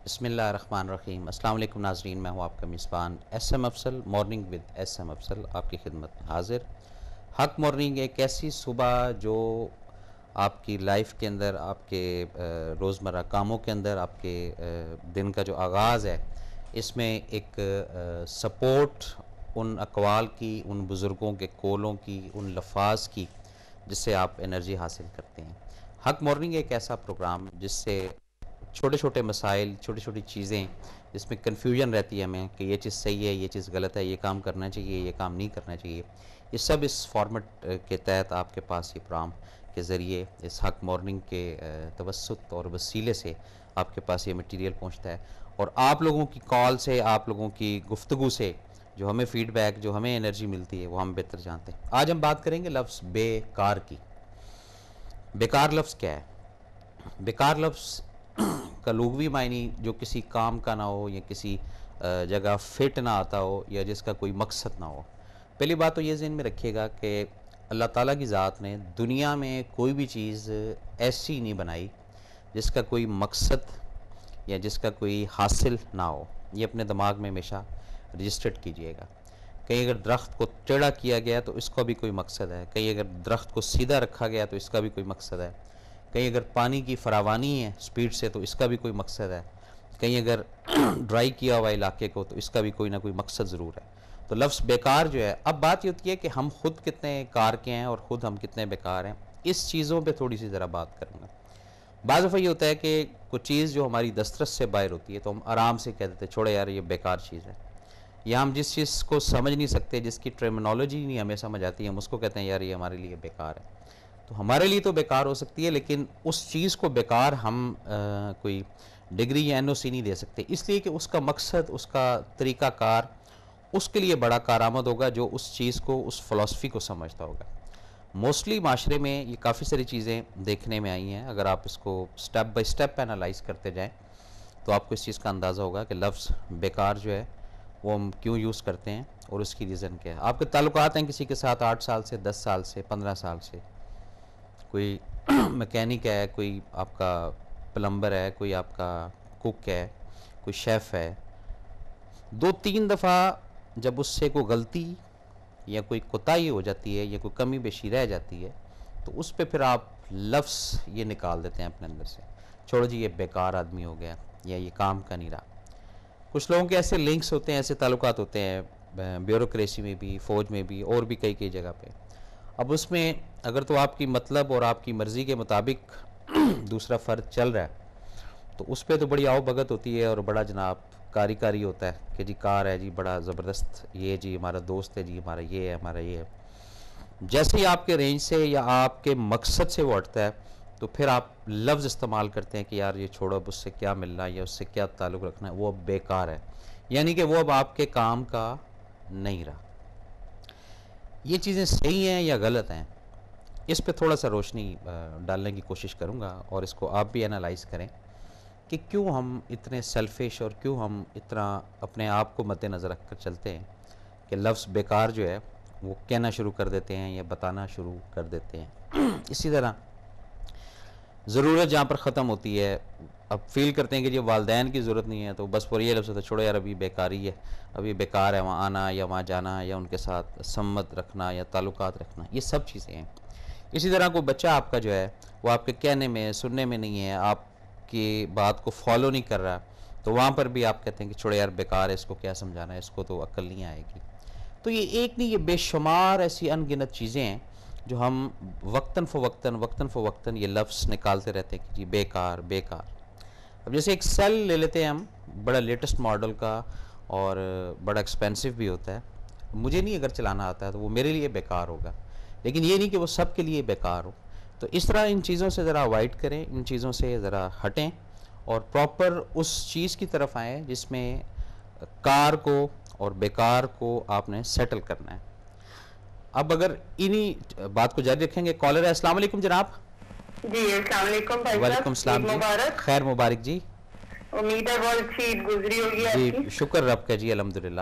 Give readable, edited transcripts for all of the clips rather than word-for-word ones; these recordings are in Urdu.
بسم اللہ الرحمن الرحیم۔ السلام علیکم ناظرین، میں ہوں آپ کا میزبان S M Afzal, morning with S M Afzal آپ کی خدمت میں حاضر۔ حق مارننگ ایک ایسی صبح جو آپ کی لائف کے اندر، آپ کے روزمرہ کاموں کے اندر، آپ کے دن کا جو آغاز ہے، اس میں ایک سپورٹ ان اقوال کی، ان بزرگوں کے قولوں کی، ان لفاظ کی جس سے آپ انرجی حاصل کرتے ہیں۔ حق مارننگ ایک ایسا پروگرام جس سے چھوٹے چھوٹے مسائل، چھوٹی چھوٹی چیزیں جس میں کنفیوژن رہتی ہے ہمیں کہ یہ چیز صحیح ہے، یہ چیز غلط ہے، یہ کام کرنا چاہیے، یہ کام نہیں کرنا چاہیے، یہ سب اس فارمیٹ کے تحت آپ کے پاس یہ پروگرام کے ذریعے اس حق مارننگ کے توسط اور وسیلے سے آپ کے پاس یہ مٹیریل پہنچتا ہے، اور آپ لوگوں کی کال سے، آپ لوگوں کی گفتگو سے جو ہمیں فیڈ بیک، جو ہمیں انرجی ملتی ہے، وہ ہم بہتر جانتے ہیں۔ آج ہم بات کریں گے لفظ بیکار کی۔ بیکار لفظ کیا ہے؟ بیکار لفظ کا لغوی معنی جو کسی کام کا نہ ہو، یا کسی جگہ فٹ نہ آتا ہو، یا جس کا کوئی مقصد نہ ہو۔ پہلی بات تو یہ ذہن میں رکھیے گا کہ اللہ تعالیٰ کی ذات نے دنیا میں کوئی بھی چیز ایسی نہیں بنائی جس کا کوئی مقصد یا جس کا کوئی حاصل نہ ہو۔ یہ اپنے دماغ میں ہمیشہ رجسٹرڈ کیجئے گا۔ کہیں اگر درخت کو ٹیڑھا کیا گیا تو اس کا بھی کوئی مقصد ہے، کہیں اگر درخت کو سیدھا رکھا گیا تو اس کا بھی کوئی مقصد ہے، کہیں اگر پانی کی فراوانی ہے سپیڈ سے تو اس کا بھی کوئی مقصد ہے، کہیں اگر ڈرائی کیا ہوا علاقے کو تو اس کا بھی کوئی نہ کوئی مقصد ضرور ہے۔ تو لفظ بیکار جو ہے، اب بات یہ ہوتی ہے کہ ہم خود کتنے کار کے ہیں اور خود ہم کتنے بیکار ہیں، اس چیزوں پہ تھوڑی سی ذرا بات کروں گا۔ بعض دفعہ یہ ہوتا ہے کہ کوئی چیز جو ہماری دسترس سے باہر ہوتی ہے تو ہم آرام سے کہہ دیتے ہیں چھوڑے یار یہ بیکار چیز ہے، یا ہم جس چیز کو سمجھ نہیں سکتے، جس کی ٹرمینالوجی نہیں ہمیں سمجھ آتی، ہم اس کو کہتے ہیں یار یہ ہمارے لیے بیکار ہے۔ تو ہمارے لیے تو بیکار ہو سکتی ہے، لیکن اس چیز کو بیکار ہم کوئی ڈگری یا این او سی نہیں دے سکتے، اس لیے کہ اس کا مقصد، اس کا طریقہ کار اس کے لیے بڑا کارآمد ہوگا جو اس چیز کو، اس فلسفی کو سمجھتا ہوگا۔ موسٹلی معاشرے میں یہ کافی ساری چیزیں دیکھنے میں آئی ہیں، اگر آپ اس کو سٹیپ بائی سٹیپ انالائز کرتے جائیں تو آپ کو اس چیز کا اندازہ ہوگا کہ لفظ بیکار جو ہے وہ ہم کیوں یوز کرتے ہیں اور اس کی ریزن کیا ہے۔ آپ کے تعلقات ہیں کسی کے ساتھ 8 سال سے، 10 سال سے، 15 سال سے، کوئی میکینک ہے، کوئی آپ کا پلمبر ہے، کوئی آپ کا کوک ہے، کوئی شیف ہے، 2-3 دفعہ جب اس سے کوئی غلطی یا کوئی کوتاہی ہو جاتی ہے یا کوئی کمی بیشی رہ جاتی ہے تو اس پہ پھر آپ لفظ یہ نکال دیتے ہیں اپنے اندر سے، چھوڑو جی یہ بیکار آدمی ہو گیا، یا یہ کام کا نہیں رہا۔ کچھ لوگوں کے ایسے لنکس ہوتے ہیں، ایسے تعلقات ہوتے ہیں بیوروکریسی میں بھی، فوج میں بھی، اور بھی کئی جگہ پہ۔ اب اس میں اگر تو آپ کی مطلب اور آپ کی مرضی کے مطابق دوسرا فرد چل رہا ہے تو اس پہ تو بڑی آؤ بھگت ہوتی ہے اور بڑا جناب کاری ہوتا ہے کہ جی کار ہے جی بڑا زبردست، یہ جی ہمارا دوست ہے، جی ہمارا یہ ہے، ہمارا یہ ہے۔ جیسے ہی آپ کے رینج سے یا آپ کے مقصد سے وہ ہٹتا ہے تو پھر آپ لفظ استعمال کرتے ہیں کہ یار یہ چھوڑو، اب اس سے کیا ملنا یا اس سے کیا تعلق رکھنا ہے، وہ اب بیکار ہے، یعنی کہ وہ اب آپ کے کام کا نہیں رہا۔ یہ چیزیں صحیح ہیں یا غلط ہیں، اس پہ تھوڑا سا روشنی ڈالنے کی کوشش کروں گا، اور اس کو آپ بھی انالائز کریں کہ کیوں ہم اتنے سیلفش اور کیوں ہم اتنا اپنے آپ کو مد نظر رکھ کر چلتے ہیں کہ لفظ بیکار جو ہے وہ کہنا شروع کر دیتے ہیں یا بتانا شروع کر دیتے ہیں۔ اسی طرح ضرورت جہاں پر ختم ہوتی ہے، اب فیل کرتے ہیں کہ جب والدین کی ضرورت نہیں ہے تو بس پر یہ لفظ ہوتا ہے چھوڑو یار ابھی بیکاری ہے، ابھی بیکار ہے وہاں آنا یا وہاں جانا یا ان کے ساتھ سمت رکھنا یا تعلقات رکھنا، یہ سب چیزیں ہیں۔ اسی طرح کوئی بچہ آپ کا جو ہے وہ آپ کے کہنے میں، سننے میں نہیں ہے، آپ کی بات کو فالو نہیں کر رہا، تو وہاں پر بھی آپ کہتے ہیں کہ چھوڑے یار بیکار ہے، اس کو کیا سمجھانا ہے، اس کو تو عقل نہیں آئے گی۔ تو یہ ایک نہیں، یہ بے شمار ایسی ان گنت چیزیں ہیں جو ہم وقتاً فوقتاً یہ لفظ نکالتے رہتے ہیں کہ جی بیکار بیکار۔ اب جیسے ایک سیل لے لیتے ہیں ہم، بڑا لیٹسٹ ماڈل کا اور بڑا ایکسپینسو بھی ہوتا ہے، مجھے نہیں اگر چلانا آتا ہے تو وہ میرے لیے بیکار ہوگا، لیکن یہ نہیں کہ وہ سب کے لیے بیکار ہو۔ تو اس طرح ان چیزوں سے ذرا اوائڈ کریں، ان چیزوں سے ذرا ہٹیں اور پراپر اس چیز کی طرف آئیں جس میں کار کو اور بیکار کو آپ نے سیٹل کرنا ہے۔ اب اگر انہی بات کو جاری رکھیں گے، کالر ہے، السلام علیکم جناب۔ جی السلام علیکم بھائی صاحب، وعلیکم السلام جی، مبارک، خیر مبارک جی۔ امید ہے بہت اچھی عید گزری ہوگی آپ جی کی۔ شکر رب کا جی، الحمدللہ۔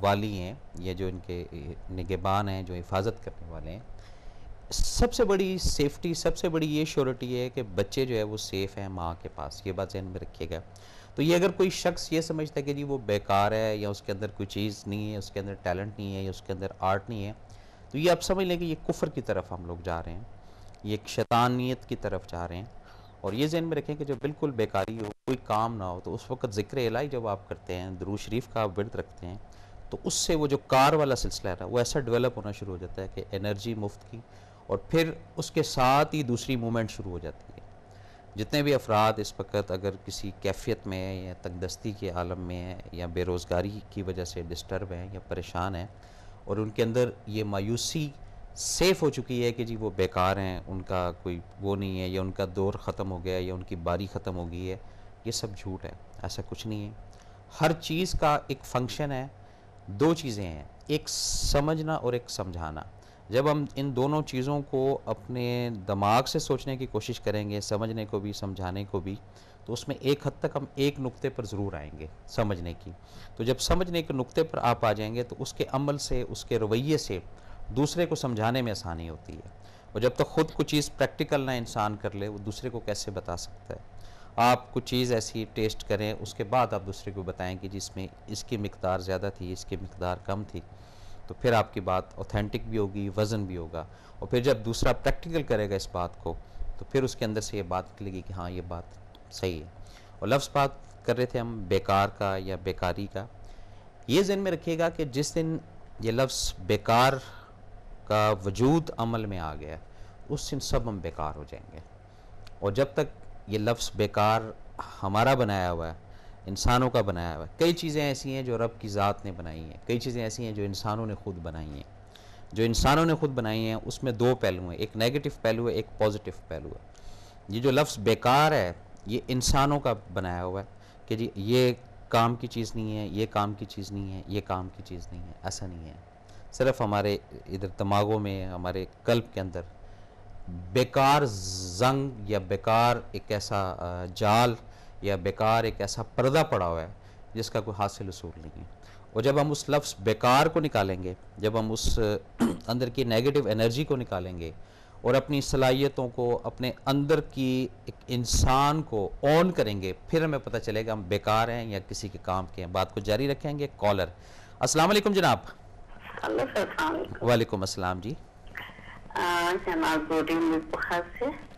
والی ہیں یا جو ان کے نگہبان ہیں جو حفاظت کرنے والے ہیں، سب سے بڑی سیفٹی، سب سے بڑی یہ شیورٹی ہے کہ بچے جو ہے وہ سیف ہیں ماں کے پاس. یہ بات ذہن میں رکھیے گا. تو یہ اگر کوئی شخص یہ سمجھتا ہے کہ جی وہ بیکار ہے یا اس کے اندر کوئی چیز نہیں ہے، اس کے اندر ٹیلنٹ نہیں ہے یا اس کے اندر آرٹ نہیں ہے، تو یہ آپ سمجھ لیں کہ یہ کفر کی طرف ہم لوگ جا رہے ہیں، یہ ایک شیطانیت کی طرف جا رہے ہیں. اور یہ ذہن میں رکھیں کہ جب بالکل بیکاری ہو، کوئی کام نہ ہو، تو اس وقت ذکر الہی جب آپ کرتے ہیں، درود شریف کا آپ ورد رکھتے ہیں، تو اس سے وہ جو کار والا سلسلہ ہے وہ ایسا ڈیولپ ہونا شروع ہو جاتا ہے کہ انرجی مفت کی، اور پھر اس کے ساتھ ہی دوسری مومنٹ شروع ہو جاتی ہے. جتنے بھی افراد اس وقت اگر کسی کیفیت میں ہیں یا تنگ دستی کے عالم میں ہیں یا بے روزگاری کی وجہ سے ڈسٹرب ہیں یا پریشان ہیں، اور ان کے اندر یہ مایوسی سیف ہو چکی ہے کہ جی وہ بیکار ہیں، ان کا کوئی وہ نہیں ہے، یا ان کا دور ختم ہو گیا ہے، یا ان کی باری ختم ہو گئی ہے، یہ سب جھوٹ ہے. ایسا کچھ نہیں ہے. ہر چیز کا ایک فنکشن ہے. دو چیزیں ہیں، ایک سمجھنا اور ایک سمجھانا. جب ہم ان دونوں چیزوں کو اپنے دماغ سے سوچنے کی کوشش کریں گے، سمجھنے کو بھی سمجھانے کو بھی، تو اس میں ایک حد تک ہم ایک نقطے پر ضرور آئیں گے سمجھنے کی. تو جب سمجھنے کے نقطے پر آپ آ جائیں گے تو اس کے عمل سے، اس کے رویے سے دوسرے کو سمجھانے میں آسانی ہوتی ہے. اور جب تک خود کوئی چیز پریکٹیکل نہ انسان کر لے، وہ دوسرے کو کیسے بتا سکتا ہے؟ آپ کچھ چیز ایسی ٹیسٹ کریں، اس کے بعد آپ دوسرے کو بتائیں کہ جس میں اس کی مقدار زیادہ تھی، اس کی مقدار کم تھی، تو پھر آپ کی بات اوتھینٹک بھی ہوگی، وزن بھی ہوگا. اور پھر جب دوسرا پریکٹیکل کرے گا اس بات کو، تو پھر اس کے اندر سے یہ بات نکلے گی کہ ہاں یہ بات صحیح ہے. اور لفظ بات کر رہے تھے ہم بیکار کا یا بیکاری کا. یہ ذہن میں رکھیے گا کہ جس دن یہ لفظ بیکار کا وجود عمل میں آ گیا، اس دن سب ہم بیکار ہو جائیں گے. اور جب تک یہ لفظ بیکار ہمارا بنایا ہوا ہے، انسانوں کا بنایا ہوا ہے، کئی چیزیں ایسی ہیں جو رب کی ذات نے بنائی ہیں، کئی چیزیں ایسی ہیں جو انسانوں نے خود بنائی ہیں. جو انسانوں نے خود بنائی ہیں اس میں دو پہلو ہیں، ایک نیگیٹو پہلو ہے، ایک پازیٹیو پہلو ہے. یہ جو لفظ بیکار ہے یہ انسانوں کا بنایا ہوا ہے کہ جی یہ کام کی چیز نہیں ہے، یہ کام کی چیز نہیں ہے، یہ کام کی چیز نہیں ہے. ایسا نہیں ہے. صرف ہمارے ادھر دماغوں میں، ہمارے قلب کے اندر بیکار زنگ یا بیکار ایک ایسا جال یا بیکار ایک ایسا پردہ پڑا ہوا ہے جس کا کوئی حاصل اصول نہیں ہے. اور جب ہم اس لفظ بیکار کو نکالیں گے، جب ہم اس اندر کی نیگیٹو انرجی کو نکالیں گے اور اپنی صلاحیتوں کو، اپنے اندر کی ایک انسان کو اون کریں گے، پھر ہمیں پتہ چلے گا ہم بیکار ہیں یا کسی کے کام کے ہیں. بات کو جاری رکھیں گے. کالر السلام علیکم جناب. وعلیکم السلام جی.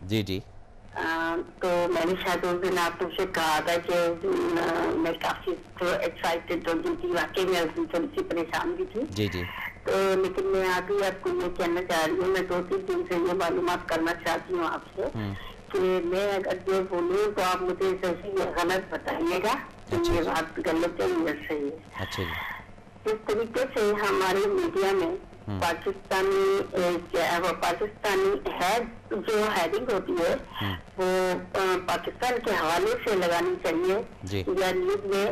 جی جی. تو میں نے شاید اس دن آپ سے کہا تھا کہ میں کافی ایکسائٹیڈ ہو گئی تھی، واقعی میں اس دن تھوڑی سی پریشان بھی تھی. جی جی. تو لیکن میں ابھی آپ کو یہ کہنا چاہ رہی ہوں، میں 2-3 دن سے یہ معلومات کرنا چاہتی ہوں آپ سے کہ میں اگر یہ بولوں تو آپ مجھے صحیح یا غلط بتائیے گا کہ یہ بات غلط ہے یا صحیح ہے. اچھا جی. اس طریقے سے ہمارے میڈیا میں پاکستانی ہیڈ جو ہیڈنگ ہوتی ہے وہ پاکستان کے حوالے سے لگانی چاہیے یا نیوز میں